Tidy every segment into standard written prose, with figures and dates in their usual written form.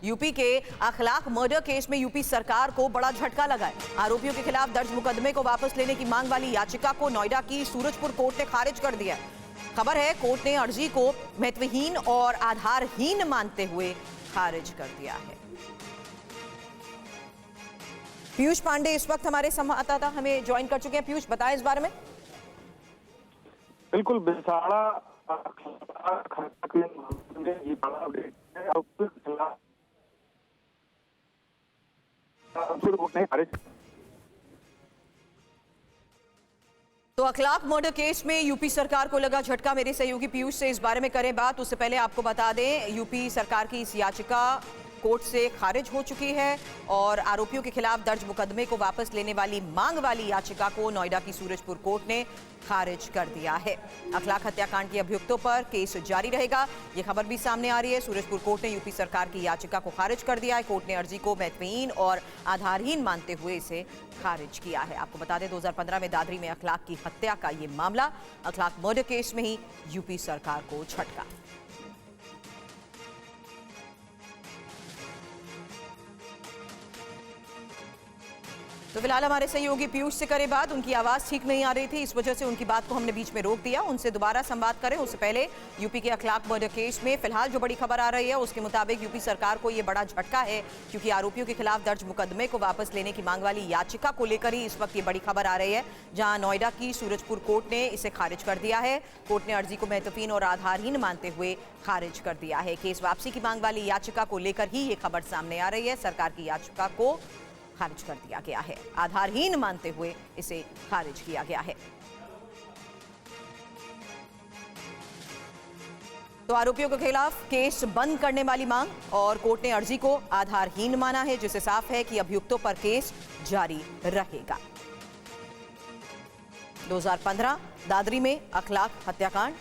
UP के अखलाक murder case में UP सरकार को बड़ा झटका लगा है। आरोपियों के खिलाफ दर्ज मुकदमे को वापस लेने की मांग वाली याचिका को नोएडा की सूरजपुर कोर्ट ने खारिज कर दिया। खबर है कोर्ट ने अर्जी को महत्वहीन और आधारहीन मानते हुए खारिज कर दिया है। पीयूष पांडे इस वक्त हमारे संवाददाता हमें ज्वाइन कर चुके हैं। पीयूष, बताएं इस बारे में। बिल्कुल, बिसाड़ा तो अखलाक मर्डर केस में यूपी सरकार को लगा झटका। मेरे सहयोगी पीयूष से इस बारे में करें बात। उससे पहले आपको बता दें, यूपी सरकार की इस याचिका कोर्ट से खारिज हो चुकी है और आरोपियों के खिलाफ दर्ज मुकदमे को वापस लेने वाली मांग वाली याचिका को नोएडा की सूरजपुर कोर्ट ने खारिज कर दिया है। अखलाक हत्याकांड के अभियुक्तों पर केस जारी रहेगा, ये खबर भी सामने आ रही है। सूरजपुर कोर्ट ने यूपी सरकार की याचिका को खारिज कर दिया है। कोर्ट ने अर्जी को महत्वहीन और आधारहीन मानते हुए इसे खारिज किया है। आपको बता दें, 2015 में दादरी में अखलाक की हत्या का ये मामला, अखलाक मर्डर केस में ही यूपी सरकार को झटका। तो फिलहाल हमारे सहयोगी पीयूष से करें बात। उनकी आवाज ठीक नहीं आ रही थी, इस वजह से उनकी बात को हमने बीच में रोक दिया। उनसे दोबारा संवाद करें उससे पहले यूपी के अखलाक मर्डर केस में फिलहाल जो बड़ी खबर आ रही है उसके मुताबिक यूपी सरकार को यह बड़ा झटका है, क्योंकि आरोपियों के खिलाफ दर्ज मुकदमे को वापस लेने की मांग वाली याचिका को लेकर ही इस वक्त ये बड़ी खबर आ रही है, जहां नोएडा की सूरजपुर कोर्ट ने इसे खारिज कर दिया है। कोर्ट ने अर्जी को महत्वहीन और आधारहीन मानते हुए खारिज कर दिया है। केस वापसी की मांग वाली याचिका को लेकर ही ये खबर सामने आ रही है। सरकार की याचिका को खारिज कर दिया गया है, आधारहीन मानते हुए इसे खारिज किया गया है। तो आरोपियों के खिलाफ केस बंद करने वाली मांग और कोर्ट ने अर्जी को आधारहीन माना है, जिससे साफ है कि अभियुक्तों पर केस जारी रहेगा। 2015 दादरी में अखलाक हत्याकांड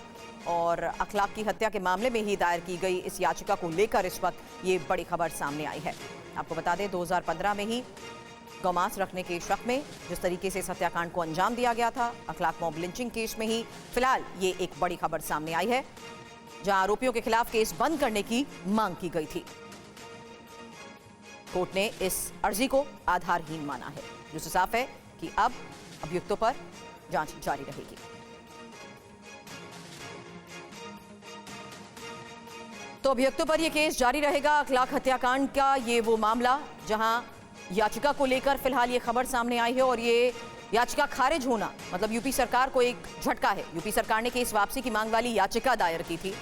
और अखलाक की हत्या के मामले में ही दायर की गई इस याचिका को लेकर इस वक्त ये बड़ी खबर सामने आई है। आपको बता दें, 2015 में ही गौमांस रखने के शक में जिस तरीके से इस हत्याकांड को अंजाम दिया गया था, अखलाक मॉब लिंचिंग केस में ही फिलहाल ये एक बड़ी खबर सामने आई है, जहां आरोपियों के खिलाफ केस बंद करने की मांग की गई थी। कोर्ट ने इस अर्जी को आधारहीन माना है, जिससे साफ है कि अब अभियुक्तों पर जांच जारी रहेगी। तो अभियुक्तों पर यह केस जारी रहेगा। अखलाक हत्याकांड का ये वो मामला जहां याचिका को लेकर फिलहाल ये खबर सामने आई है और ये याचिका खारिज होना मतलब यूपी सरकार को एक झटका है। यूपी सरकार ने केस वापसी की मांग वाली याचिका दायर की थी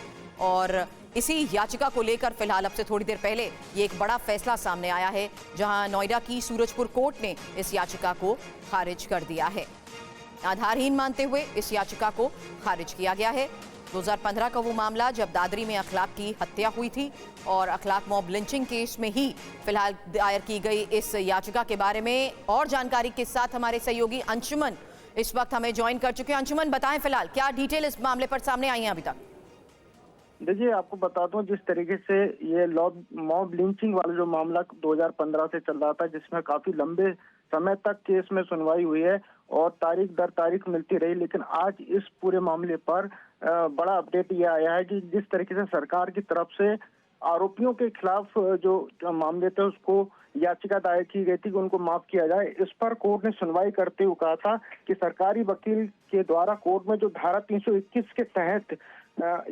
और इसी याचिका को लेकर फिलहाल अब से थोड़ी देर पहले ये एक बड़ा फैसला सामने आया है, जहां नोएडा की सूरजपुर कोर्ट ने इस याचिका को खारिज कर दिया है। आधारहीन मानते हुए इस याचिका को खारिज किया गया है। 2015 का वो मामला जब दादरी में अखलाक की हत्या हुई थी और अखलाक मॉब लिंचिंग केस में ही फिलहाल दायर की गई इस याचिका के बारे में और जानकारी के साथ हमारे सहयोगी अंशुमन इस वक्त हमें ज्वाइन कर चुके हैं। अंशुमन, बताएं फिलहाल क्या डिटेल इस मामले पर सामने आई है अभी तक? देखिए, आपको बता दूं, जिस तरीके से ये मॉब लिंचिंग वाला जो मामला 2015 से चल रहा था, जिसमें काफी लंबे समय तक केस में सुनवाई हुई है और तारीख दर तारीख मिलती रही, लेकिन आज इस पूरे मामले पर बड़ा अपडेट ये आया है कि जिस तरीके से सरकार की तरफ से आरोपियों के खिलाफ जो मामले थे उसको याचिका दायर की गई थी कि उनको माफ किया जाए, इस पर कोर्ट ने सुनवाई करते हुए कहा था कि सरकारी वकील के द्वारा कोर्ट में जो धारा 321 के तहत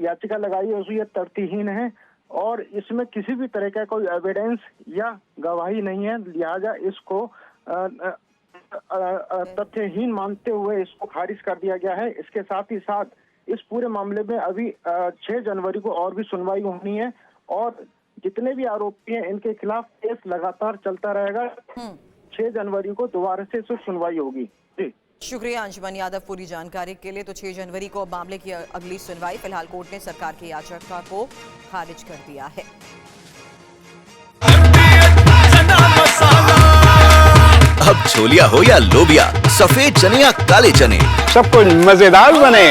याचिका लगाई है उसको ये तथ्यहीन है और इसमें किसी भी तरह का कोई एविडेंस या गवाही नहीं है, लिहाजा इसको तथ्यहीन मानते हुए इसको खारिज कर दिया गया है। इसके साथ ही साथ इस पूरे मामले में अभी 6 जनवरी को और भी सुनवाई होनी है और जितने भी आरोपी हैं इनके खिलाफ केस लगातार चलता रहेगा। 6 जनवरी को दोबारा से सुनवाई होगी। जी शुक्रिया अंशुमन यादव पूरी जानकारी के लिए। तो 6 जनवरी को मामले की अगली सुनवाई। फिलहाल कोर्ट ने सरकार की याचिका को खारिज कर दिया है। अब छोलिया हो या लोबिया, सफेद चने या काले चने, सब कुछ मजेदार बने।